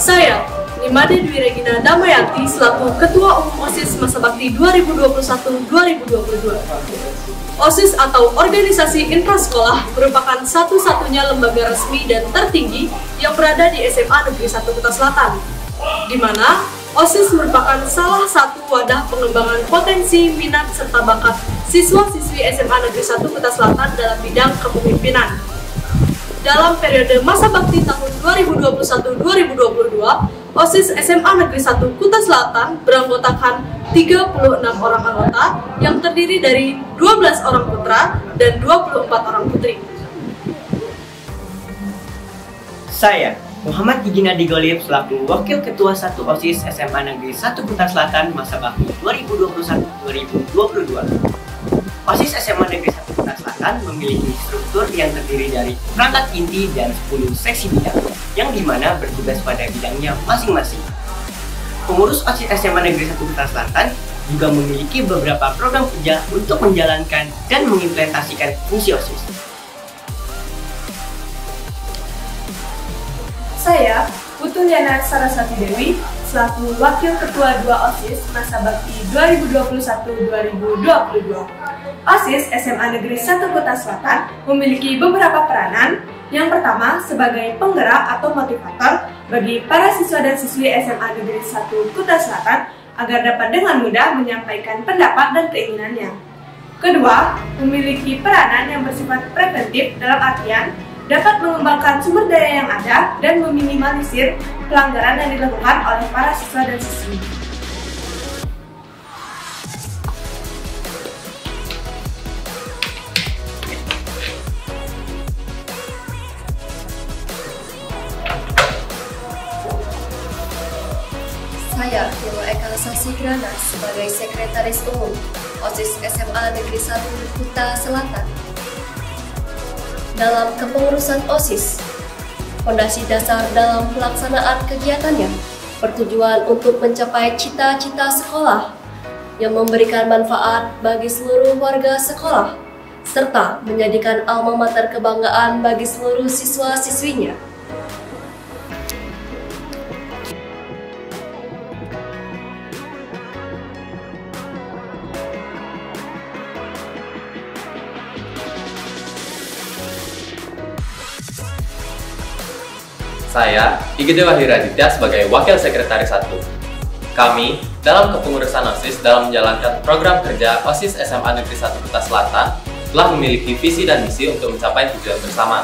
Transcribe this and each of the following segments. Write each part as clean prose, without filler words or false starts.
Saya, Nimade Dwi Regina Damayanti, selaku Ketua Umum OSIS Masa Bakti 2021-2022. OSIS atau Organisasi Intrasekolah merupakan satu-satunya lembaga resmi dan tertinggi yang berada di SMA Negeri 1 Kuta Selatan, di mana OSIS merupakan salah satu wadah pengembangan potensi, minat, serta bakat siswa-siswi SMA Negeri 1 Kuta Selatan dalam bidang kepemimpinan. Dalam periode masa bakti tahun 2021-2022, OSIS SMA Negeri 1 Kuta Selatan beranggotakan 36 orang anggota yang terdiri dari 12 orang putra dan 24 orang putri. Saya, Muhammad Ijinadi Golib, selaku Wakil Ketua 1 OSIS SMA Negeri 1 Kuta Selatan masa bakti 2021-2022. OSIS SMA Negeri 1 Kuta Selatan memiliki struktur yang terdiri dari perangkat inti dan 10 seksi bidang, yang dimana bertugas pada bidangnya masing-masing. Pengurus OSIS SMA Negeri 1 Kuta Selatan juga memiliki beberapa program kerja untuk menjalankan dan mengimplementasikan fungsi OSIS. Saya, Putu Liana Saraswati Dewi, selaku Wakil Ketua 2 OSIS masa bakti 2021-2022. OSIS SMA Negeri 1 Kuta Selatan memiliki beberapa peranan. Yang pertama, sebagai penggerak atau motivator bagi para siswa dan siswi SMA Negeri 1 Kuta Selatan agar dapat dengan mudah menyampaikan pendapat dan keinginannya. Kedua, memiliki peranan yang bersifat preventif dalam artian dapat mengembangkan sumber daya yang ada dan meminimalisir pelanggaran yang dilakukan oleh para siswa dan siswi. Saya, Timo Eka Sasigrana, sebagai Sekretaris Umum OSIS SMA Negeri 1 Kuta Selatan. Dalam kepengurusan OSIS, fondasi dasar dalam pelaksanaan kegiatannya bertujuan untuk mencapai cita-cita sekolah yang memberikan manfaat bagi seluruh warga sekolah, serta menjadikan alma mater kebanggaan bagi seluruh siswa-siswinya. Saya, Igede Wahyu Raditya, sebagai Wakil Sekretaris 1. Kami, dalam kepengurusan OSIS dalam menjalankan program kerja OSIS SMA Negeri 1 Kuta Selatan, telah memiliki visi dan misi untuk mencapai tujuan bersama.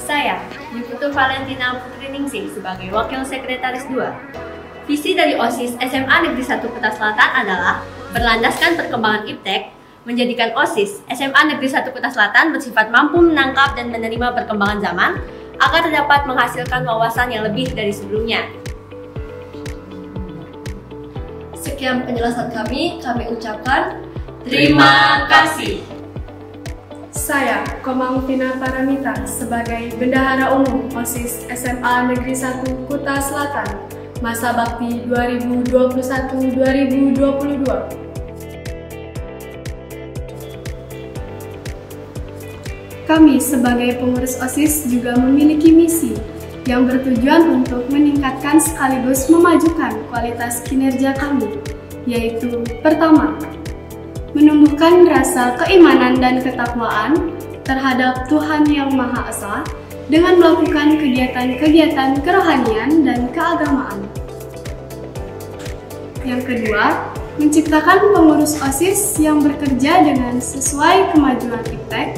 Saya, Yuputu Valentina Putri Ningsih, sebagai Wakil Sekretaris 2. Visi dari OSIS SMA Negeri 1 Kuta Selatan adalah berlandaskan perkembangan iptek, menjadikan OSIS SMA Negeri 1 Kuta Selatan bersifat mampu menangkap dan menerima perkembangan zaman agar dapat menghasilkan wawasan yang lebih dari sebelumnya. Sekian penjelasan kami ucapkan Terima kasih. Saya, Komang Vina Paramita, sebagai Bendahara Umum OSIS SMA Negeri 1 Kuta Selatan, masa bakti 2021-2022. Kami sebagai pengurus OSIS juga memiliki misi yang bertujuan untuk meningkatkan sekaligus memajukan kualitas kinerja kami, yaitu pertama, menumbuhkan rasa keimanan dan ketakwaan terhadap Tuhan Yang Maha Esa dengan melakukan kegiatan-kegiatan kerohanian dan keagamaan. Yang kedua, menciptakan pengurus OSIS yang bekerja dengan sesuai kemajuan iptek.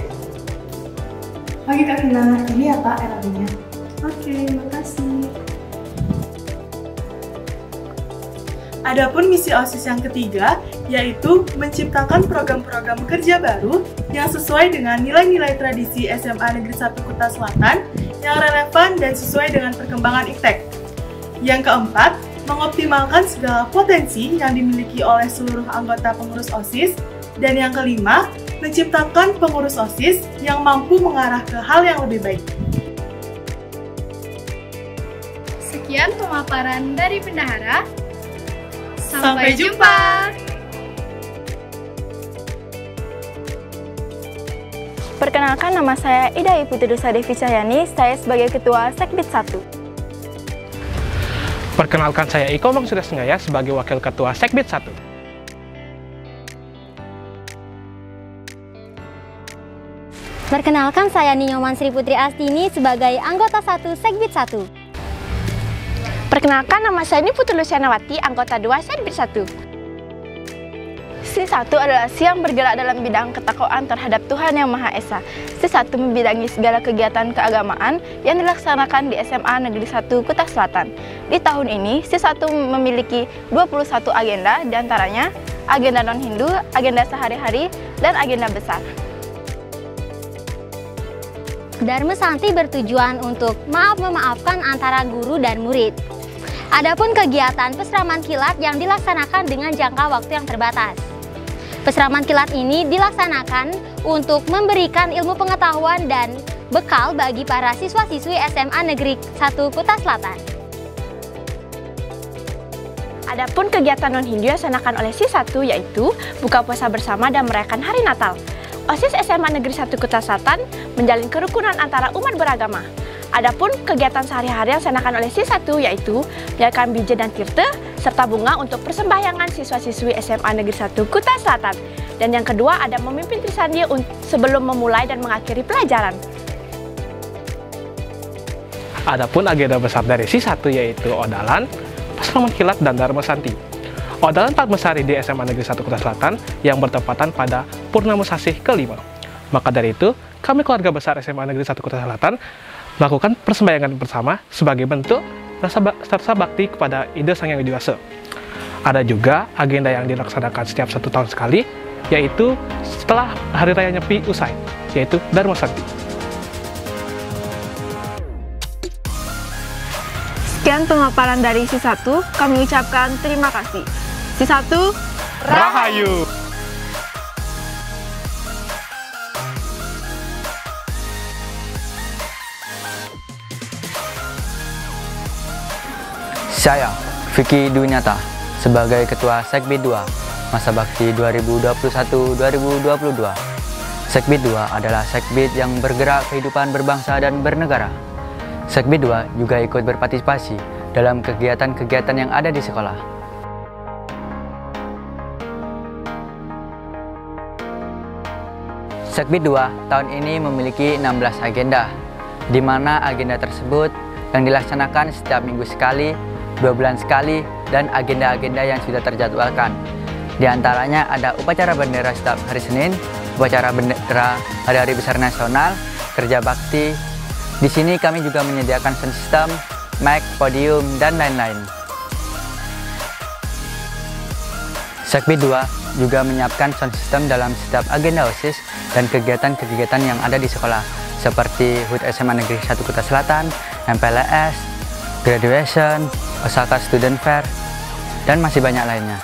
Bagi Kak Vina, ini apa RAB-nya? Oke, makasih. Adapun misi OSIS yang ketiga, yaitu menciptakan program-program kerja baru yang sesuai dengan nilai-nilai tradisi SMA Negeri 1 Kuta Selatan yang relevan dan sesuai dengan perkembangan iptek. Yang keempat, mengoptimalkan segala potensi yang dimiliki oleh seluruh anggota pengurus OSIS. Dan yang kelima, menciptakan pengurus OSIS yang mampu mengarah ke hal yang lebih baik. Sekian pemaparan dari bendahara. Sampai jumpa. Perkenalkan, nama saya Ida Putri Dusa Devi Cahyani, saya sebagai Ketua Sekbid 1. Perkenalkan, saya Iko Bangsuda Senggaya sebagai Wakil Ketua Sekbid 1. Perkenalkan, saya Ninyoman Sri Putri Astini sebagai anggota 1 Sekbid 1. Perkenalkan, nama saya Putri Lucianawati, anggota 2 Sekbid 1. Si1 adalah si yang bergerak dalam bidang ketakwaan terhadap Tuhan Yang Maha Esa. Si1 membidangi segala kegiatan keagamaan yang dilaksanakan di SMA Negeri 1 Kuta Selatan. Di tahun ini, Si1 memiliki 21 agenda, diantaranya agenda non-Hindu, agenda sehari-hari, dan agenda besar. Dharma Santi bertujuan untuk memaafkan antara guru dan murid. Adapun kegiatan peseraman kilat yang dilaksanakan dengan jangka waktu yang terbatas. Peseraman kilat ini dilaksanakan untuk memberikan ilmu pengetahuan dan bekal bagi para siswa-siswi SMA Negeri 1 Kuta Selatan. Adapun kegiatan non-Hindu yang dilaksanakan oleh Si1 yaitu buka puasa bersama dan merayakan hari Natal. OSIS SMA Negeri 1 Kuta Selatan menjalin kerukunan antara umat beragama. Adapun kegiatan sehari-hari yang dilaksanakan oleh Si1 yaitu menjalankan bija dan tirta serta bunga untuk persembahyangan siswa-siswi SMA Negeri 1 Kuta Selatan. Dan yang kedua ada memimpin Trisandi sebelum memulai dan mengakhiri pelajaran. Adapun agenda besar dari Si1 yaitu Odalan, Peseraman Kilat, dan Dharma Santi. Odalan 4 besar di SMA Negeri 1 Kuta Selatan yang bertepatan pada Purnama Sasih ke-5. Maka dari itu, kami keluarga besar SMA Negeri 1 Kuta Selatan melakukan persembahyangan bersama sebagai bentuk rasa bakti kepada Ide Sang Yang Widi Wasa. Ada juga agenda yang dilaksanakan setiap 1 tahun sekali, yaitu setelah Hari Raya Nyepi usai, yaitu Dharma Santi. Sekian pemaparan dari Si1, kami ucapkan terima kasih. Si1, Rahayu! Saya, Vicky Dunyata, sebagai Ketua Sekbid 2, masa bakti 2021-2022. Sekbid 2 adalah sekbid yang bergerak kehidupan berbangsa dan bernegara. Sekbid 2 juga ikut berpartisipasi dalam kegiatan-kegiatan yang ada di sekolah. Sekbid 2 tahun ini memiliki 16 agenda, di mana agenda tersebut yang dilaksanakan setiap minggu sekali, 2 bulan sekali, dan agenda-agenda yang sudah terjadwalkan. Di antaranya ada upacara bendera setiap hari Senin, upacara bendera Hari-Hari Besar Nasional, kerja bakti. Di sini kami juga menyediakan sound system, mic, podium, dan lain-lain. Sekbid 2 juga menyiapkan sound system dalam setiap agenda OSIS dan kegiatan-kegiatan yang ada di sekolah, seperti HUT SMA Negeri 1 Kuta Selatan, MPLS, graduation, Osaka Student Fair, dan masih banyak lainnya.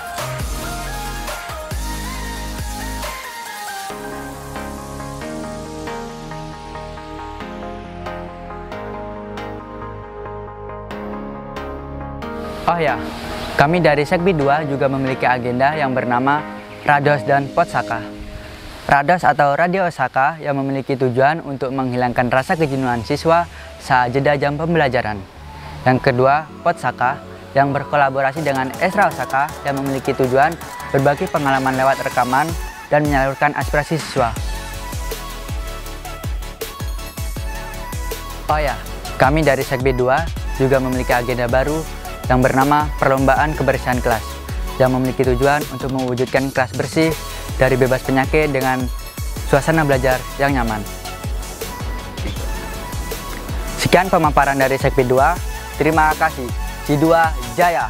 Oh ya, kami dari Sekbid 2 juga memiliki agenda yang bernama Rados dan Potsaka. Rados atau Radio Osaka yang memiliki tujuan untuk menghilangkan rasa kejenuhan siswa saat jeda jam pembelajaran. Yang kedua, Potsaka yang berkolaborasi dengan Esra Osaka yang memiliki tujuan berbagi pengalaman lewat rekaman dan menyalurkan aspirasi siswa. Oh ya, kami dari Sekbid 2 juga memiliki agenda baru yang bernama Perlombaan Kebersihan Kelas yang memiliki tujuan untuk mewujudkan kelas bersih dari bebas penyakit dengan suasana belajar yang nyaman. Sekian pemaparan dari Sekbid 2. Terima kasih. Si2 Jaya.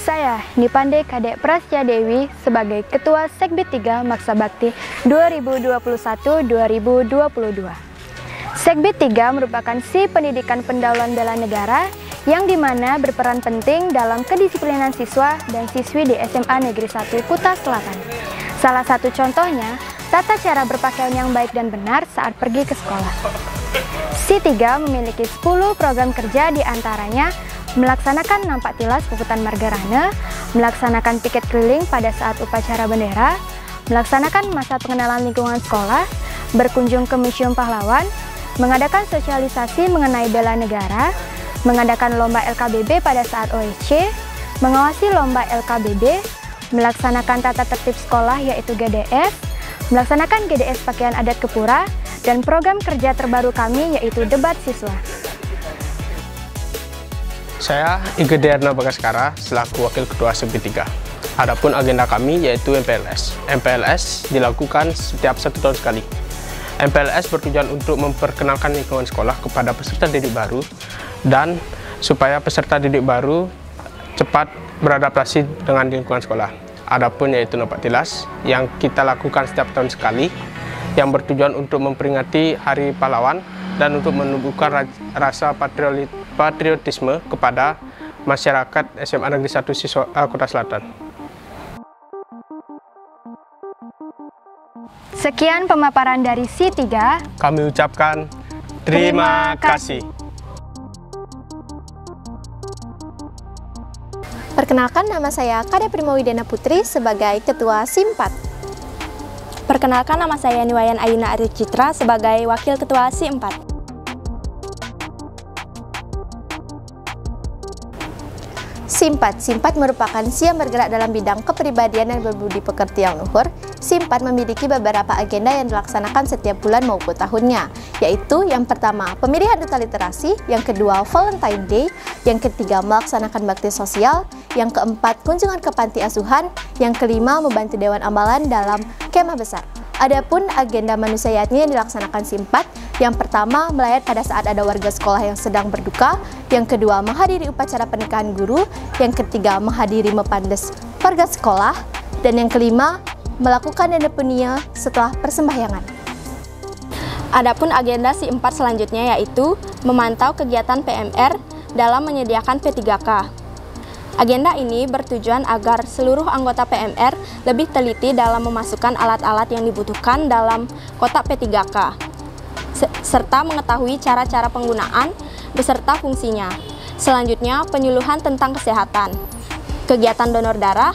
Saya Nipande Kadek Prasya Dewi sebagai Ketua Sekbid 3 Maksa Bakti 2021-2022. Sekbid 3 merupakan si pendidikan pendahuluan bela negara yang dimana berperan penting dalam kedisiplinan siswa dan siswi di SMA Negeri 1 Kuta Selatan. Salah satu contohnya, tata cara berpakaian yang baik dan benar saat pergi ke sekolah. Si 3 memiliki 10 program kerja, diantaranya melaksanakan nampak tilas Puputan Margarane, melaksanakan piket keliling pada saat upacara bendera, melaksanakan masa pengenalan lingkungan sekolah, berkunjung ke Museum Pahlawan, mengadakan sosialisasi mengenai bela negara, mengadakan lomba LKBB pada saat OSC, mengawasi lomba LKBB, melaksanakan tata tertib sekolah yaitu GDS, melaksanakan GDS pakaian adat Kepura, dan program kerja terbaru kami yaitu debat siswa. Saya Igede Erna Bagaskara selaku Wakil Ketua SEKBIT 3. Adapun agenda kami yaitu MPLS. MPLS dilakukan setiap 1 tahun sekali. MPLS bertujuan untuk memperkenalkan lingkungan sekolah kepada peserta didik baru dan supaya peserta didik baru cepat beradaptasi dengan lingkungan sekolah. Adapun yaitu nampak tilas yang kita lakukan setiap tahun sekali, yang bertujuan untuk memperingati Hari Pahlawan dan untuk menumbuhkan rasa patriotisme kepada masyarakat SMA Negeri 1 Kuta Selatan. Sekian pemaparan dari Si 3. Kami ucapkan terima kasih. Perkenalkan, nama saya Kada Prima Widena Putri sebagai Ketua SIM 4. Perkenalkan, nama saya Niwayan Ayuna Ari Citra sebagai Wakil Ketua SIM 4. SIM 4 merupakan si yang bergerak dalam bidang kepribadian dan berbudi pekerti yang luhur. SIM 4 memiliki beberapa agenda yang dilaksanakan setiap bulan maupun tahunnya, yaitu yang pertama, pemilihan duta literasi, yang kedua, Valentine Day, yang ketiga, melaksanakan bakti sosial, yang keempat, kunjungan ke panti asuhan, yang kelima, membantu Dewan Amalan dalam kemah besar. Adapun agenda manusiaatnya yang dilaksanakan SIM 4, yang pertama, melayat pada saat ada warga sekolah yang sedang berduka, yang kedua, menghadiri upacara pernikahan guru, yang ketiga, menghadiri mepandes warga sekolah, dan yang kelima, melakukan dendepenia setelah persembahyangan. Adapun agenda SIM 4 selanjutnya yaitu memantau kegiatan PMR dalam menyediakan P3K. Agenda ini bertujuan agar seluruh anggota PMR lebih teliti dalam memasukkan alat-alat yang dibutuhkan dalam kotak P3K, serta mengetahui cara-cara penggunaan beserta fungsinya. Selanjutnya, penyuluhan tentang kesehatan. Kegiatan donor darah,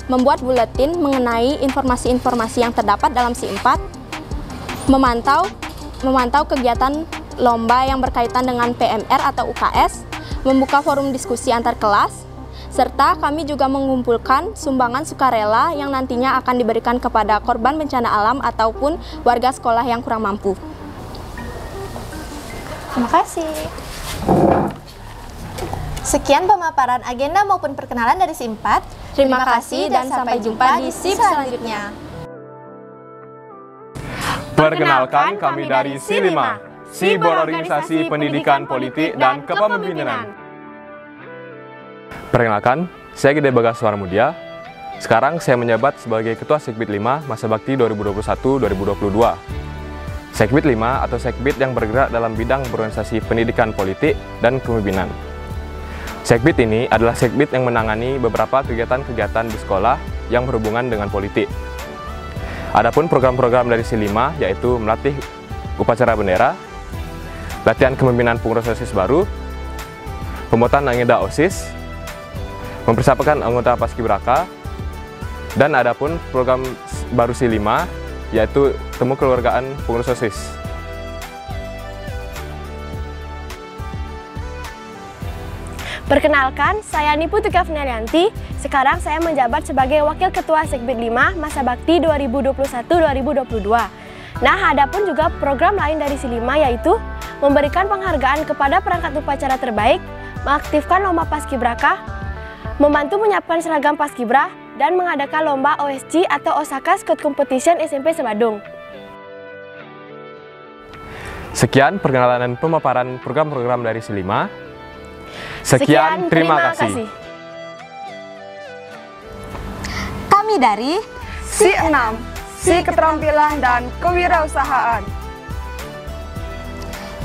membuat buletin mengenai informasi-informasi yang terdapat dalam SIM 4, memantau kegiatan lomba yang berkaitan dengan PMR atau UKS, membuka forum diskusi antar kelas, serta kami juga mengumpulkan sumbangan sukarela yang nantinya akan diberikan kepada korban bencana alam ataupun warga sekolah yang kurang mampu. Terima kasih. Sekian pemaparan agenda maupun perkenalan dari SIM 4. Terima kasih dan sampai jumpa di SIP selanjutnya. Perkenalkan, kami dari Si 5, Si Berorganisasi Pendidikan Politik dan Kepemimpinan. Perkenalkan, saya Gede Bagas Suaramudia. Sekarang saya menjabat sebagai Ketua SEKBIT 5 Masa Bakti 2021-2022. SEKBIT 5 atau SEKBIT yang bergerak dalam bidang berorganisasi pendidikan politik dan kepemimpinan. SEKBIT ini adalah SEKBIT yang menangani beberapa kegiatan-kegiatan di sekolah yang berhubungan dengan politik. Adapun program-program dari Si 5 yaitu melatih upacara bendera, latihan kepemimpinan pengurus OSIS baru, pembuatan agenda OSIS, mempersiapkan anggota Paskibraka, dan adapun program baru Si 5 yaitu temu keluargaan pengurus OSIS. Perkenalkan, saya Niputu Kavnarianti. Sekarang saya menjabat sebagai Wakil Ketua SEKBIT 5 Masa Bakti 2021-2022. Nah, adapun juga program lain dari Si 5 yaitu memberikan penghargaan kepada perangkat upacara terbaik, mengaktifkan lomba Paskibraka, membantu menyiapkan seragam Paskibra, dan mengadakan lomba OSC atau Osaka Scout Competition SMP Sebadung. Sekian perkenalan dan pemaparan program-program dari Si 5. Sekian, terima kasih. Kami dari Si 6, Si Keterampilan dan Kewirausahaan.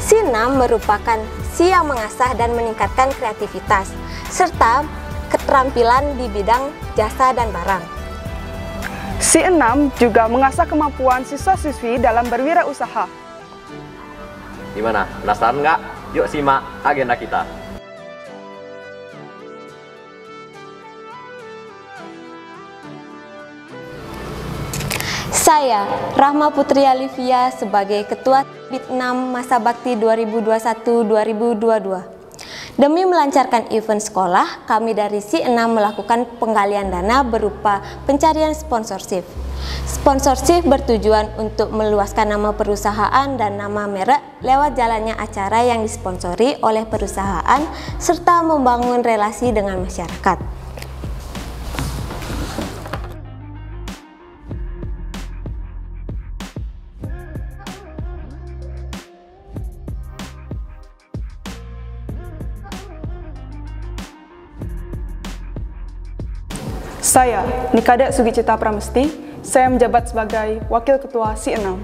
Si 6 merupakan si yang mengasah dan meningkatkan kreativitas, serta keterampilan di bidang jasa dan barang. Si 6 juga mengasah kemampuan siswa-siswi dalam berwirausaha. Gimana? Penasaran nggak? Yuk simak agenda kita. Saya, Rahma Putri Alivia, sebagai Ketua Sekbid 6 Masa Bakti 2021-2022. Demi melancarkan event sekolah, kami dari SI6 melakukan penggalian dana berupa pencarian sponsorship. Sponsorship bertujuan untuk meluaskan nama perusahaan dan nama merek lewat jalannya acara yang disponsori oleh perusahaan serta membangun relasi dengan masyarakat. Saya, Nikadek Sugicita Pramesti, saya menjabat sebagai Wakil Ketua SI6.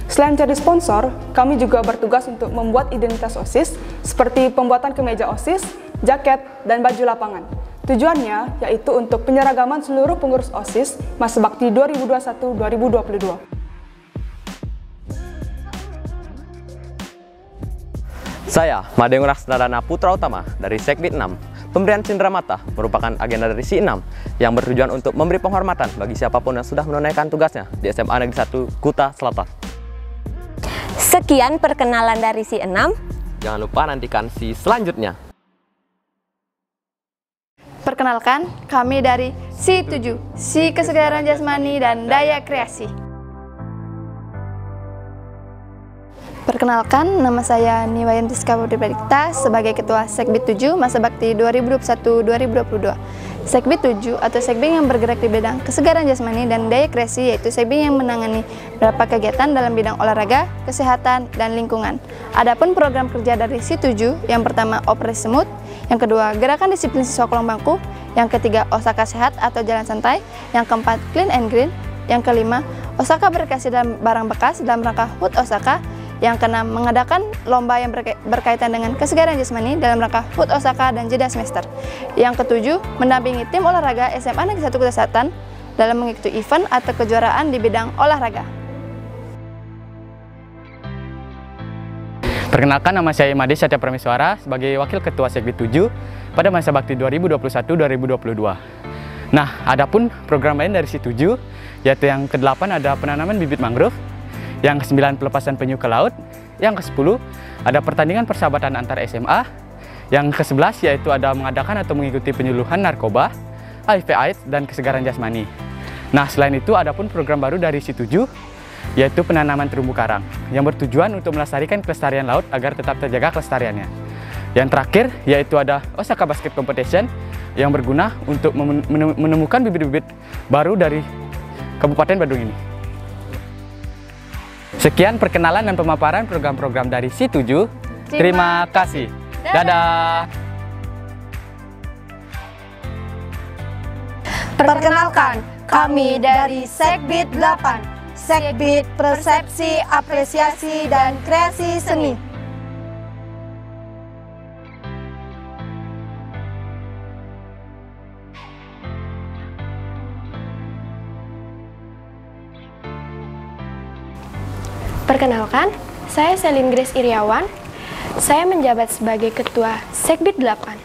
Selain jadi sponsor, kami juga bertugas untuk membuat identitas OSIS seperti pembuatan kemeja OSIS, jaket, dan baju lapangan. Tujuannya yaitu untuk penyeragaman seluruh pengurus OSIS Masa Bakti 2021-2022. Saya, Madeng Rasnadana Putra Utama dari Sekbid 6. Pemberian cenderamata merupakan agenda dari SI6 yang bertujuan untuk memberi penghormatan bagi siapapun yang sudah menunaikan tugasnya di SMA Negeri 1 Kuta Selatan. Sekian perkenalan dari SI6. Jangan lupa nantikan SI selanjutnya. Perkenalkan, kami dari SI7, SI Kesegaran Jasmani dan Daya Kreasi. Perkenalkan, nama saya Niwayantiska Putri Pradikta sebagai Ketua Sekbid 7 Masa Bakti 2021-2022. Sekbid 7 atau Sekbid yang bergerak di bidang kesegaran jasmani dan daya kreasi, yaitu Sekbid yang menangani beberapa kegiatan dalam bidang olahraga, kesehatan, dan lingkungan. Adapun program kerja dari SI7, yang pertama Operasi Semut, yang kedua Gerakan Disiplin Siswa Kolong Bangku, yang ketiga Osaka Sehat atau Jalan Santai, yang keempat Clean and Green, yang kelima Osaka Berkreasi dan Barang Bekas dalam rangka HUT Osaka, yang keenam mengadakan lomba yang berkaitan dengan kesegaran jasmani dalam rangka HUT Osaka dan jeda semester. Yang ketujuh mendampingi tim olahraga SMA Negeri 1 Kuta Selatan dalam mengikuti event atau kejuaraan di bidang olahraga. Perkenalkan, nama saya Imade Satya Prameswara sebagai Wakil Ketua Sekbid 7 pada masa bakti 2021-2022. Nah, adapun program lain dari SI7, yaitu yang ke-8 ada penanaman bibit mangrove, yang ke-9 pelepasan penyu ke laut, yang ke-10 ada pertandingan persahabatan antar SMA, yang ke-11 yaitu ada mengadakan atau mengikuti penyuluhan narkoba, HIV/AIDS, dan kesegaran jasmani. Nah, selain itu ada pun program baru dari SI7, yaitu penanaman terumbu karang, yang bertujuan untuk melestarikan kelestarian laut agar tetap terjaga kelestariannya. Yang terakhir yaitu ada Osaka Basket Competition, yang berguna untuk menemukan bibit-bibit baru dari Kabupaten Bandung ini. Sekian perkenalan dan pemaparan program-program dari SI7. Terima kasih. Dadah. Perkenalkan, kami dari Sekbid 8, Sekbid Persepsi, Apresiasi, dan Kreasi Seni. Perkenalkan, saya Selin Grace Iriawan. Saya menjabat sebagai Ketua Sekbid 8.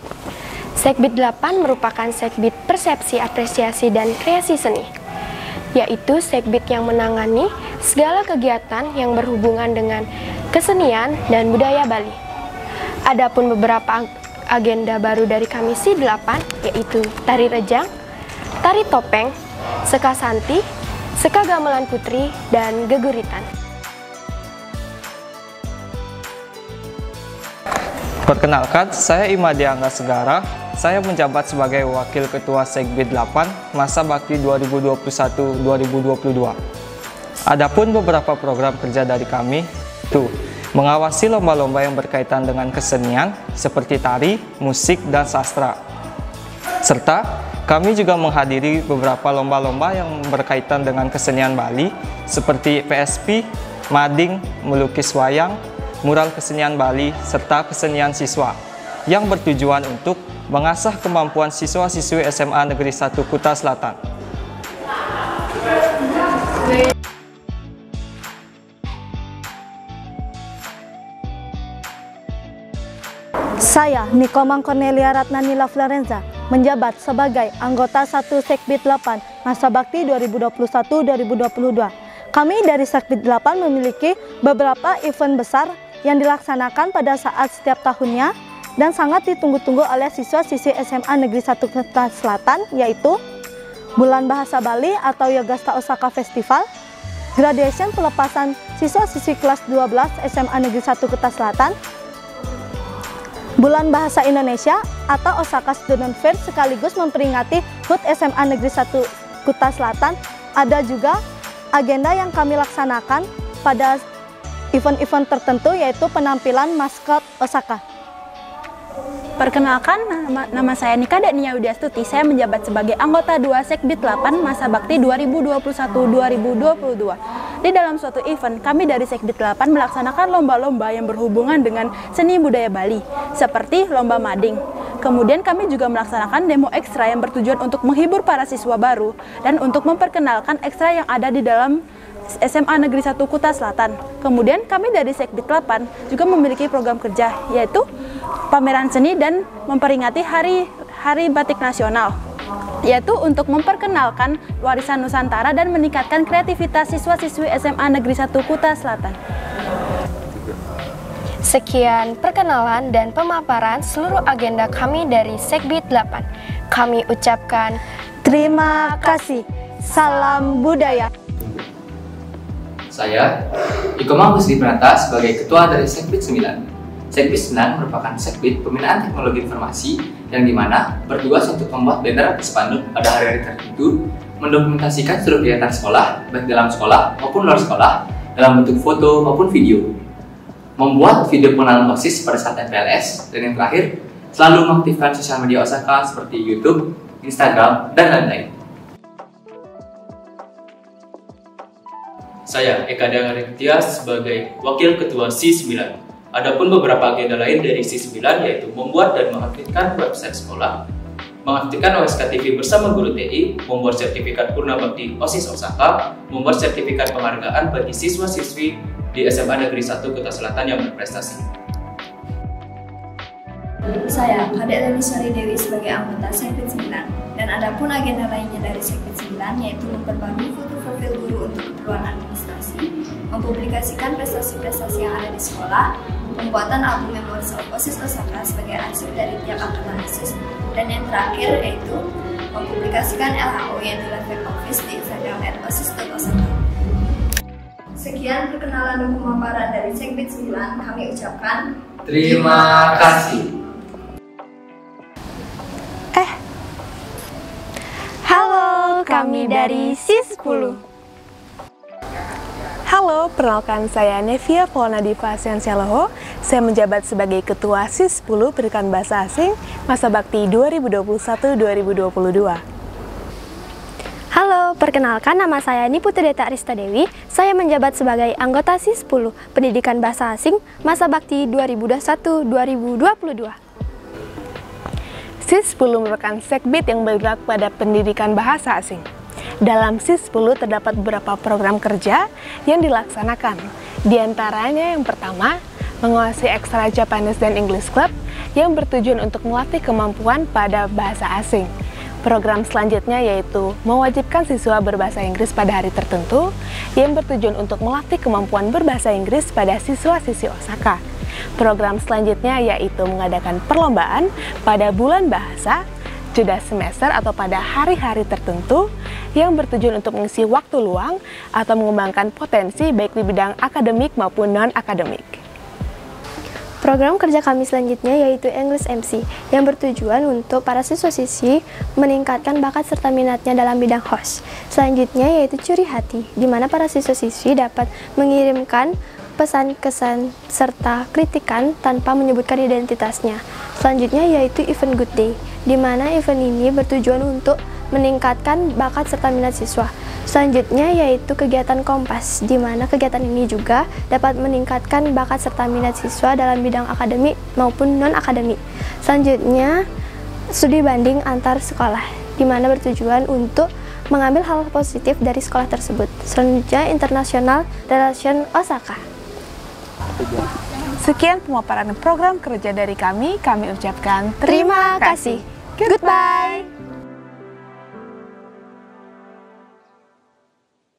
Sekbid 8 merupakan Sekbid Persepsi, Apresiasi, dan Kreasi Seni, yaitu Sekbid yang menangani segala kegiatan yang berhubungan dengan kesenian dan budaya Bali. Adapun beberapa agenda baru dari kami SI8, yaitu Tari Rejang, Tari Topeng, Seka Santi, Seka Gamelan Putri, dan Geguritan. Perkenalkan, saya Imade Angga Segara. Saya menjabat sebagai Wakil Ketua Sekbid 8 Masa Bakti 2021-2022. Adapun beberapa program kerja dari kami, itu mengawasi lomba-lomba yang berkaitan dengan kesenian seperti tari, musik, dan sastra. Serta kami juga menghadiri beberapa lomba-lomba yang berkaitan dengan kesenian Bali seperti PSP, mading, melukis wayang, mural kesenian Bali, serta kesenian siswa yang bertujuan untuk mengasah kemampuan siswa-siswi SMA Negeri 1 Kuta Selatan. Saya, Nikomang Cornelia Ratnanila Florenza, menjabat sebagai anggota 1 Sekbid 8 masa bakti 2021-2022. Kami dari Sekbid 8 memiliki beberapa event besar yang dilaksanakan pada saat setiap tahunnya dan sangat ditunggu-tunggu oleh siswa-siswi SMA Negeri 1 Kuta Selatan, yaitu Bulan Bahasa Bali atau Yogasta Osaka Festival, graduation pelepasan siswa-siswi kelas 12 SMA Negeri 1 Kuta Selatan, Bulan Bahasa Indonesia atau Osaka Student Fair sekaligus memperingati HUT SMA Negeri 1 Kuta Selatan. Ada juga agenda yang kami laksanakan pada event-event tertentu, yaitu penampilan maskot Osaka. Perkenalkan, nama saya Nikada Nia Widyastuti. Saya menjabat sebagai anggota 2 Sekbid 8 masa bakti 2021-2022. Di dalam suatu event, kami dari Sekbid 8 melaksanakan lomba-lomba yang berhubungan dengan seni budaya Bali, seperti lomba mading. Kemudian kami juga melaksanakan demo ekstra yang bertujuan untuk menghibur para siswa baru dan untuk memperkenalkan ekstra yang ada di dalam SMA Negeri 1 Kuta Selatan. Kemudian kami dari Sekbid 8 juga memiliki program kerja, yaitu pameran seni dan memperingati Hari Batik Nasional, yaitu untuk memperkenalkan warisan Nusantara dan meningkatkan kreativitas siswa-siswi SMA Negeri 1 Kuta Selatan. Sekian perkenalan dan pemaparan seluruh agenda kami dari Sekbid 8. Kami ucapkan terima kasih. Salam budaya. Saya, Ikomang Husdi Pranata sebagai Ketua dari Sekbid 9. Sekbid 9 merupakan Sekbid Pembinaan Teknologi Informasi yang dimana bertugas untuk membuat banner atau spanduk pada hari-hari tertentu, mendokumentasikan seluruh kegiatan sekolah, baik dalam sekolah maupun luar sekolah, dalam bentuk foto maupun video, membuat video pengenalan OSIS pada saat MPLS, dan yang terakhir, selalu mengaktifkan sosial media Osaka seperti YouTube, Instagram, dan lain-lain. Saya Eka Dangari Tias sebagai Wakil Ketua SI9. Adapun beberapa agenda lain dari SI9 yaitu membuat dan mengaktifkan website sekolah, mengaktifkan OSK TV bersama guru TI, membuat sertifikat Purna Bakti OSIS Osaka, membuat sertifikat penghargaan bagi siswa-siswi di SMA Negeri 1 Kuta Selatan yang berprestasi. Saya, Kadek Leniswari Dewi sebagai anggota Sekbid 9, dan adapun agenda lainnya dari Sekbid 9 yaitu memperbarui foto profil guru untuk keperluan administrasi, mempublikasikan prestasi-prestasi yang ada di sekolah, pembuatan album Memories of OSIS Osaka sebagai arsip dari tiap angkatan OSIS, dan yang terakhir yaitu mempublikasikan LHO yaitu Live Office di Instagram @osis.osaka. Sekian perkenalan dan pemaparan dari Sekbid 9, kami ucapkan terima kasih. Halo, kami dari SIS10. Halo, perkenalkan saya Nevia Polnadiva Siansialoho. Saya menjabat sebagai Ketua SIS10 Pendidikan Bahasa Asing masa bakti 2021-2022. Halo, perkenalkan nama saya Niputu Deta Arista Dewi. Saya menjabat sebagai anggota SIS10 Pendidikan Bahasa Asing masa bakti 2021-2022. SIS10 merupakan sekbid yang bergerak pada pendidikan bahasa asing. Dalam SIS10 terdapat beberapa program kerja yang dilaksanakan. Di antaranya yang pertama, menguasai Extra Japanese dan English Club yang bertujuan untuk melatih kemampuan pada bahasa asing. Program selanjutnya yaitu mewajibkan siswa berbahasa Inggris pada hari tertentu yang bertujuan untuk melatih kemampuan berbahasa Inggris pada siswa-siswi Osaka. Program selanjutnya yaitu mengadakan perlombaan pada bulan bahasa, jeda semester atau pada hari-hari tertentu yang bertujuan untuk mengisi waktu luang atau mengembangkan potensi baik di bidang akademik maupun non-akademik. Program kerja kami selanjutnya yaitu English MC yang bertujuan untuk para siswa-siswi meningkatkan bakat serta minatnya dalam bidang host. Selanjutnya yaitu Curi Hati, di mana para siswa-siswi dapat mengirimkan pesan-kesan serta kritikan tanpa menyebutkan identitasnya. Selanjutnya yaitu event Good Day, di mana event ini bertujuan untuk meningkatkan bakat serta minat siswa. Selanjutnya yaitu kegiatan Kompas, di mana kegiatan ini juga dapat meningkatkan bakat serta minat siswa dalam bidang akademik maupun non-akademik. Selanjutnya studi banding antar sekolah, di mana bertujuan untuk mengambil hal positif dari sekolah tersebut. Selanjutnya International Relation Osaka. Sekian pemaparan program kerja dari kami ucapkan Terima kasih. Goodbye.